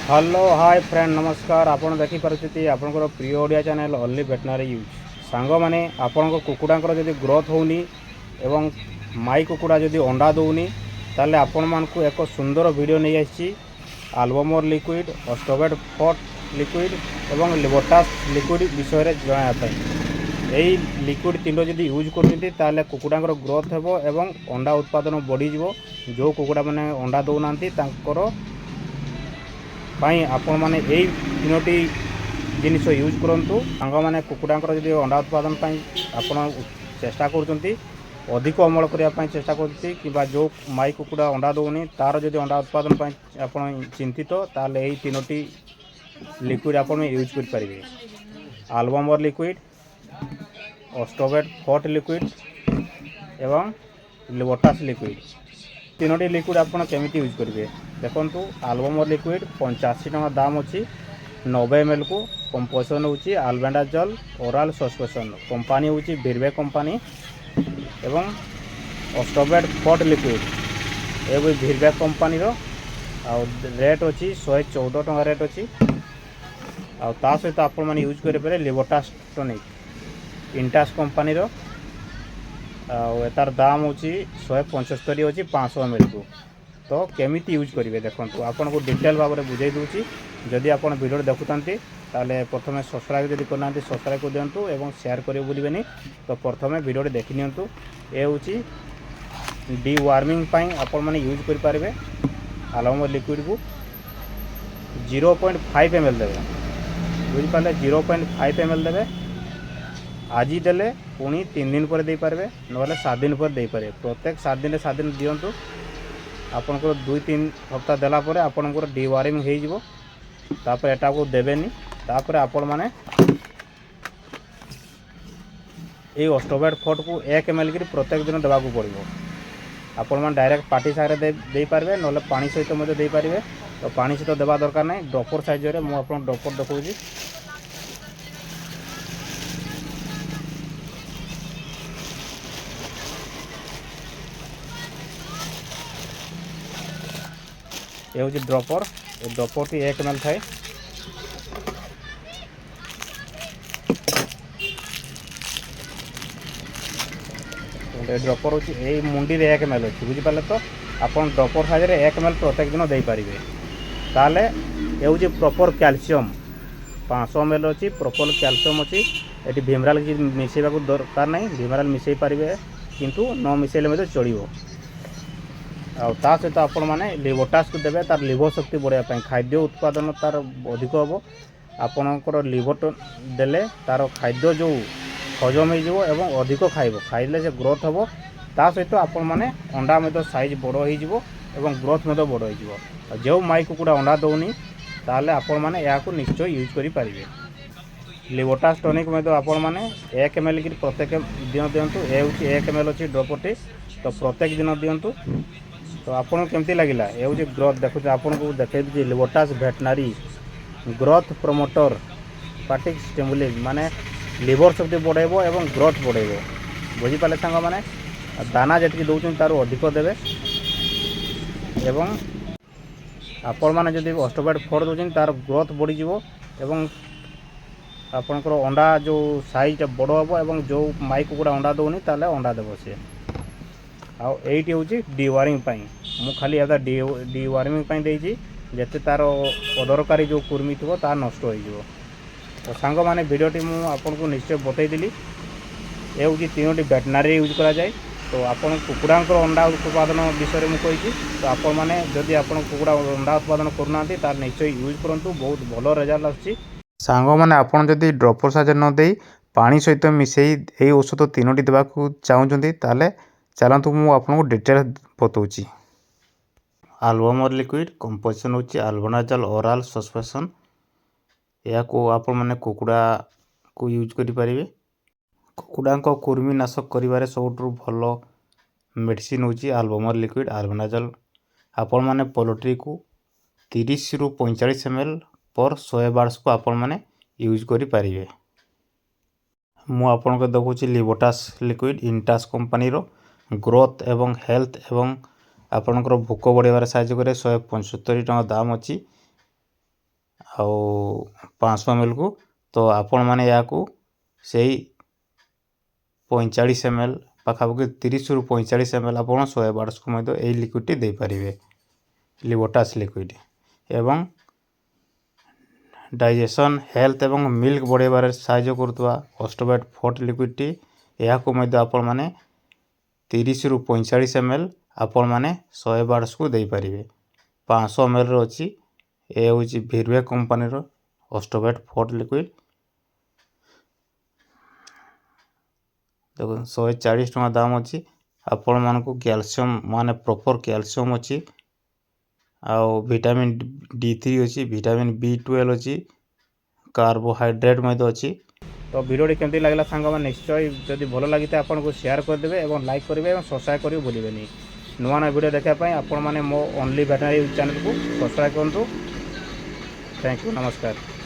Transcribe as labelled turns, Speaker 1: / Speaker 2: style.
Speaker 1: Hello hi friend नमस्कार। आपण देखिपारे आपंकर प्रिय Odia channel only veterinary use सांग मैंने आपण कुकुड़ांकर जदि ग्रोथ होनी एवं माई कुकुड़ा जदि अंडा दौनी ताले आपण मानकु एक सुंदर वीडियो नहीं आसी आल्बमर लिक्विड ऑस्टोवेट फट लिक्विड एवं लिबोटास लिक्विड विषय जनापी यही लिक्विड तीन जदि यूज कर कुकुड़ांकर ग्रोथ हेबो एवं अंडा उत्पादन बढ़ी जो कुकुड़ा मैंने अंडा दौना आपण मैंने यही तीनोटी जिनिस यूज करूँ सांग मैंने कुकुड़ांकर जदि अंडा उत्पादन आपण चेष्टा कर अधिक अमल करने चेष्टा कर जो माई कुकुड़ा अंडा दौनी तार जदि अंडा उत्पादन आपण चिंतित ताले यही तीनोटी लिक्विड आपण यूज करेंगे आल्बमर लिक्विड ऑस्टोवेट फट लिक्विड एवं लिबोटास लिक्विड तीनोटी लिक्विड आपण केमिति यूज करेंगे देखु आल्बमर लिक्विड 85 टका दाम अच्छी 90 ml को कंपोजिशन होची अल्बेंडाजोल ओराल सस्पेंशन कंपनी होची बिरबे कंपनी एवं ऑस्टोवेट फट लिक्विड ये बिरबे कंपनी रो रेट अच्छी 114 टका रेट अच्छी ता सहित आपण मैंने यूज करें लिबोटास टॉनिक इंटास कंपनी रो तार दाम होची 175 अच्छी 500 ml को तो केमिति यूज करेंगे देखो आपन को डिटेल भाव में बुझे दूची जदि आप वीडियो देखुंते ताले प्रथम सब्सक्राइब जदि करना सब्सक्राइब कर दिंतु एवं शेयर करियो भूलिबेनी तो प्रथम वीडियो देखि नियंतु ए होची डी वार्मिंग पाई आपण माने यूज कर पारिबे आल्बमर लिक्विड को 0.5 ml देबे बुझि पाले 0.5 ml देबे आज देले पुणी 3 दिन पर दे पारबे नले 7 दिन पर दे पारे प्रत्येक 7 दिन दियंतु आपनकर 2-3 हफ्ता देला परे आपनकर डीवार्मिंग हो जिवो तापर एटा को देबेनी तापर आपण माने ए ऑस्टोवेट फट को 1 ml की प्रत्येक दिन देबा को पड़िबो आपण माने डायरेक्ट पार्टी सारे दे पारबे नले पानी सहित मते दे पारिबे तो पानी सहित देबा दरकार नै ड्रॉपर साइज रे मु आपन ड्रॉपर देखौजी ये हूँ ड्रॉपर ये ड्रॉपर टी 1 ml थाए ड्रॉपर हूँ ये मुंडी रे 1 ml अच्छी बुझिपारे तो आपन ड्रॉपर साइज रे 1 ml प्रत्येक दिन दे पारिबे ताले ये हूँ प्रॉपर कैल्शियम 500 ml अच्छी प्रॉपर कैल्शियम अच्छी ये भिमराल मिसेबा को दरकार नहीं भिमराल मिसई पारिबे किंतु न मिसेले मते चलिबो ता सहित आपण मैंने लिबोटास को देवे तार लिवर शक्ति बढ़ाई खाद्य उत्पादन तार अधिक हम आपणकर लिवर देले तार खाद्य जो हजम हो एवं अधिक खाइले से ग्रोथ हम ता सहित आपण मैंने अंडा में साइज बड़ हो ग्रोथ में बड़ हो जो माई कुकुड़ा अंडा दौनी ताले आपण मैंने या निश्चय यूज करें लिबोटास टॉनिक में तो आपण मैंने 1 ml की प्रत्येक दिन दिंतु ये हूँ 1 ml अच्छी ड्रॉपटी तो प्रत्येक दिन दिंतु तो आपन केमती लगिला ये हूँ ग्रोथ देखुचे आपन को देखे दी लिबोटास वेटनरी ग्रोथ प्रमोटर पार्टिक स्टिमुलेट माने लिवर शक्ति बढ़ेबो एवं ग्रोथ बढ़ेबो बुझिपारे सांग माने दाना जेटकी दौन तार अधिक देवे एवं आपण मैंने जदि ऑस्टोवेट फट दौन तार ग्रोथ बढ़ी जीवो एवं आपनकर अंडा जो साइज बड़ हम एवं जो माई कुकुड़ा अंडा दौनी ताले अंडा देव सी आईटी हूँ डीवार्मिंग मु खाली एदा डीवार्मिंग देजी जेते तार अदरकारी जो कुर्मी थो ता नष्ट हो तो सांग माने वीडियोटी मु आपन को निश्चय बतईदेली ये हूँ तीनोटी वेटनरी यूज करा जाए तो आपन कुकुड़ांकर अंडा उत्पादन विषय में कही तो आपण मैंने जदि आपन कुकुड़ा अंडा उत्पादन करूना तार निश्चय यूज करूँ बहुत भल रिजल्ट आसुची सांग माने आपन जदि ड्रॉपर साइज न दे पानी सहित मिसई यही औषध तीनोटी देवाक चाहूँगी ताले चलतु मु आपको डिटेल बताऊँगी आल्बमर लिक्विड कंपोजिशन होची अल्बेंडाजोल ओराल सस्पेंशन या को आपण माने कुकुड़ा को यूज करि परिबे कुकुड़ा को कुर्मी नाशक करिवारे सबुठु भलो मेडिसिन होची आल्बमर लिक्विड अल्बेंडाजोल आपण माने पोल्ट्री को 30 रु 45 ml पर 100 बार्स को आपण माने यूज करि परिबे मु आपण को देखुची लिबोटास लिक्विड इंटास कंपनी रो ग्रोथ एवं हेल्थ एवं आपणकर भोक बढ़ार साहय करे 175 टका दाम अच्छी ଆଉ 500 ml को तो आपण माने या को सेही 45 ml पाखापाखि 30 रु 45 ml आपण 100 वाट्स को मध्य एई लिक्विड दे पारिबे लिवोटास लिक्विड एवं डाइजेशन हेल्थ एवं मिल्क बढ़ेबार साहाय्य करतवा ऑस्टोबैट फोर्ट लिक्विड या को मध्य आपण माने 30 रु 45 ml आपण माने 100 वाट्स को दे पारिबे 500 ml रो अछि ए होची भिरवे कंपनी रो ऑस्टोबैट फोर्ट लिक्विड देखो 140 टका दाम अछि आपण मान को कैल्शियम माने प्रॉपर कैल्शियम अछि आउ विटामिन D3 अछि विटामिन B12 अछि कार्बोहाइड्रेट मध्य अछि तो वीडियो केमती लागला सांग में निश्चय जदि भलो लागिते आपन को शेयर कर देबे एवं लाइक करिवे एवं सब्सक्राइब करियो भूलिबेनी नुआ नुआ वीडियो देखा पई आपण माने मो ओनली वेटनरी चैनल को सब्सक्राइब करंतु थैंक यू नमस्कार।